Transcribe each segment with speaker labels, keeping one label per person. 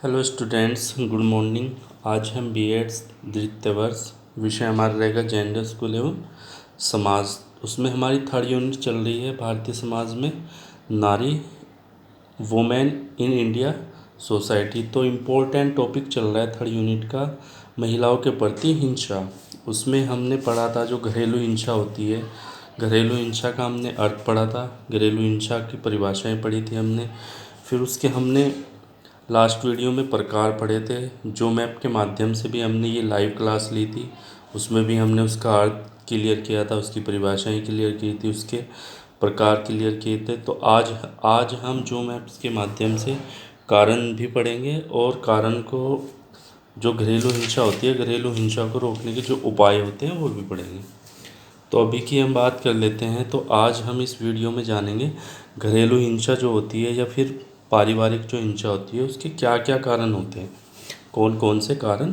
Speaker 1: Hello students, good morning. आज हम BEd द्वितीय वर्ष विषय हमारा रहेगा जेंडर स्कूल एवं समाज। उसमें हमारी थर्ड यूनिट चल रही है भारतीय समाज में नारी, वुमेन इन इंडिया सोसाइटी। तो इम्पोर्टेंट टॉपिक चल रहा है थर्ड यूनिट का, महिलाओं के प्रति हिंसा। उसमें हमने पढ़ा था जो घरेलू हिंसा होती है, घरेलू हिंसा का हमने अर्थ पढ़ा था, घरेलू हिंसा की परिभाषाएं पढ़ी थी हमने। फिर उसके हमने लास्ट वीडियो में प्रकार पढ़े थे, जो मैप के माध्यम से भी हमने ये लाइव क्लास ली थी। उसमें भी हमने उसका अर्थ क्लियर किया था, उसकी परिभाषाएं क्लियर की थी, उसके प्रकार क्लियर किए थे। तो आज हम जो मैप्स के माध्यम से कारण भी पढ़ेंगे और कारण को, जो घरेलू हिंसा होती है, घरेलू हिंसा को रोकने के जो उपाय होते हैं वो भी पढ़ेंगे। तो अभी की हम बात कर लेते हैं। तो आज हम इस वीडियो में जानेंगे घरेलू हिंसा जो होती है या फिर पारिवारिक जो हिंसा होती है उसके क्या क्या कारण होते हैं, कौन कौन से कारण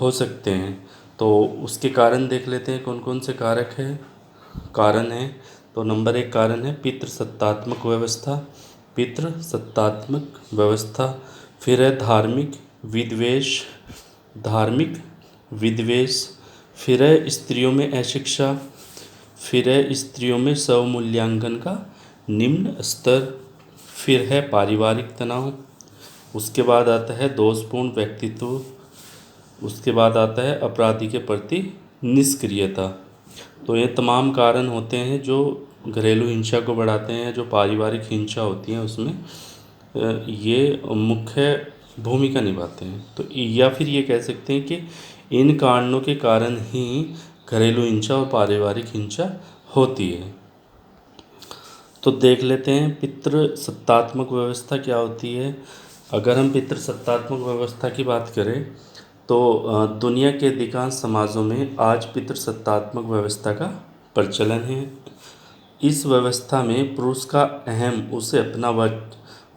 Speaker 1: हो सकते हैं। तो उसके कारण देख लेते हैं कौन कौन से कारण हैं। तो नंबर 1 कारण है पितृसत्तात्मक व्यवस्था, पितृसत्तात्मक व्यवस्था। फिर है धार्मिक विद्वेष। फिर है स्त्रियों में अशिक्षा। फिर है स्त्रियों में स्वमूल्यांकन का निम्न स्तर। फिर है पारिवारिक तनाव। उसके बाद आता है दोषपूर्ण व्यक्तित्व। उसके बाद आता है अपराधी के प्रति निष्क्रियता। तो ये तमाम कारण होते हैं जो घरेलू हिंसा को बढ़ाते हैं, जो पारिवारिक हिंसा होती है उसमें ये मुख्य भूमिका निभाते हैं। तो या फिर ये कह सकते हैं कि इन कारणों के कारण ही घरेलू हिंसा और पारिवारिक हिंसा होती है। तो देख लेते हैं पितृसत्तात्मक व्यवस्था क्या होती है। अगर हम पितृसत्तात्मक व्यवस्था की बात करें तो दुनिया के अधिकांश समाजों में आज पितृसत्तात्मक व्यवस्था का प्रचलन है। इस व्यवस्था में पुरुष का उसे अपना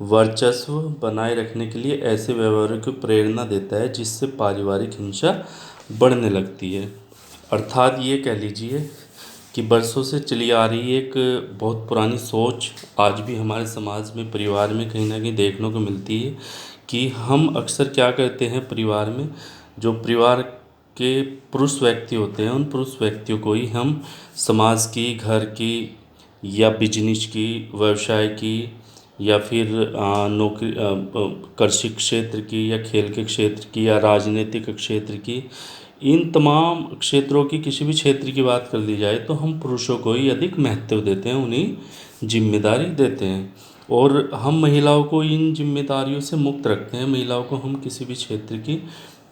Speaker 1: वर्चस्व बनाए रखने के लिए ऐसे व्यवहारों की प्रेरणा देता है जिससे पारिवारिक हिंसा बढ़ने लगती है। अर्थात ये कह लीजिए कि बरसों से चली आ रही एक बहुत पुरानी सोच आज भी हमारे समाज में, परिवार में कहीं ना कहीं देखने को मिलती है कि हम अक्सर क्या करते हैं, परिवार में जो परिवार के पुरुष व्यक्ति होते हैं उन पुरुष व्यक्तियों को ही हम समाज की, घर की या बिजनेस की, व्यवसाय की या फिर नौकरी, कृषि क्षेत्र की या खेल के क्षेत्र की या राजनीतिक क्षेत्र की, इन तमाम क्षेत्रों की किसी भी क्षेत्र की बात कर ली जाए तो हम पुरुषों को ही अधिक महत्व देते हैं, उन्हें जिम्मेदारी देते हैं और हम महिलाओं को इन जिम्मेदारियों से मुक्त रखते हैं। महिलाओं को हम किसी भी क्षेत्र की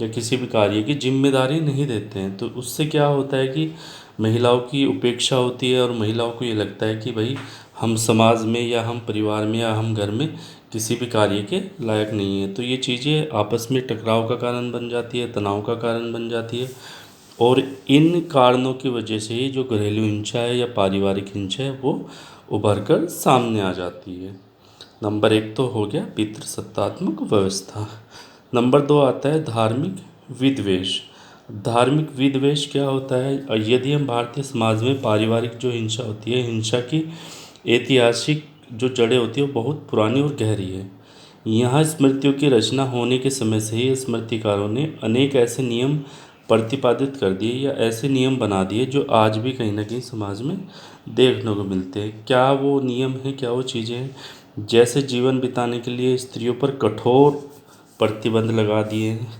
Speaker 1: या किसी भी कार्य की जिम्मेदारी नहीं देते हैं। तो उससे क्या होता है कि महिलाओं की उपेक्षा होती है और महिलाओं को ये लगता है कि भाई हम समाज में या हम परिवार में या हम घर में किसी भी कार्य के लायक नहीं है। तो ये चीज़ें आपस में टकराव का कारण बन जाती है, तनाव का कारण बन जाती है और इन कारणों की वजह से ही जो घरेलू हिंसा है या पारिवारिक हिंसा है वो उभर कर सामने आ जाती है। नंबर 1 तो हो गया पितृसत्तात्मक व्यवस्था। नंबर 2 आता है धार्मिक विद्वेष। धार्मिक विद्वेष क्या होता है? यदि हम भारतीय समाज में पारिवारिक जो हिंसा होती है, हिंसा की ऐतिहासिक जो जड़ें होती है वो बहुत पुरानी और गहरी है। यहाँ स्मृतियों की रचना होने के समय से ही स्मृतिकारों ने अनेक ऐसे नियम प्रतिपादित कर दिए या ऐसे नियम बना दिए जो आज भी कहीं ना कहीं समाज में देखने को मिलते हैं। क्या वो नियम हैं, क्या वो चीज़ें हैं? जैसे जीवन बिताने के लिए स्त्रियों पर कठोर प्रतिबंध लगा दिए हैं,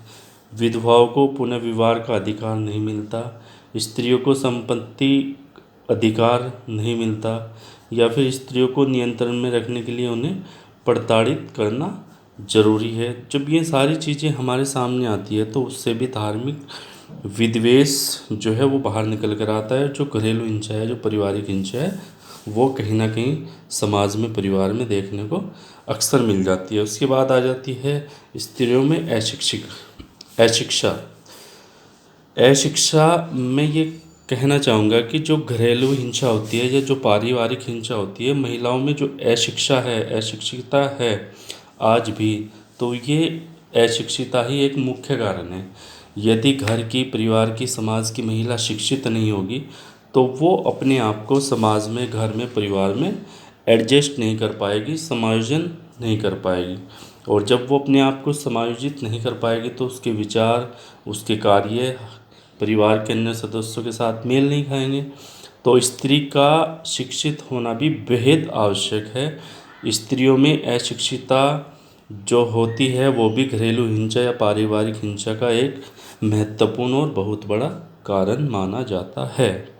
Speaker 1: विधवाओं को पुनर्विवाह का अधिकार नहीं मिलता, स्त्रियों को संपत्ति अधिकार नहीं मिलता या फिर स्त्रियों को नियंत्रण में रखने के लिए उन्हें प्रताड़ित करना जरूरी है। जब ये सारी चीज़ें हमारे सामने आती है तो उससे भी धार्मिक विद्वेष जो है वो बाहर निकल कर आता है। जो घरेलू हिंसा है, जो पारिवारिक हिंसा है, वो कहीं ना कहीं समाज में, परिवार में देखने को अक्सर मिल जाती है। उसके बाद आ जाती है स्त्रियों में अशिक्षा। अशिक्षा में ये कहना चाहूँगा कि जो घरेलू हिंसा होती है या जो पारिवारिक हिंसा होती है, महिलाओं में जो अशिक्षा है, अशिक्षिता है आज भी, तो ये अशिक्षिता ही एक मुख्य कारण है। यदि घर की, परिवार की, समाज की महिला शिक्षित नहीं होगी तो वो अपने आप को समाज में, घर में, परिवार में एडजस्ट नहीं कर पाएगी, समायोजन नहीं कर पाएगी और जब वो अपने आप को समायोजित नहीं कर पाएगी तो उसके विचार, उसके कार्य परिवार के अन्य सदस्यों के साथ मेल नहीं खाएंगे। तो स्त्री का शिक्षित होना भी बेहद आवश्यक है। स्त्रियों में अशिक्षिता जो होती है वो भी घरेलू हिंसा या पारिवारिक हिंसा का एक महत्वपूर्ण और बहुत बड़ा कारण माना जाता है।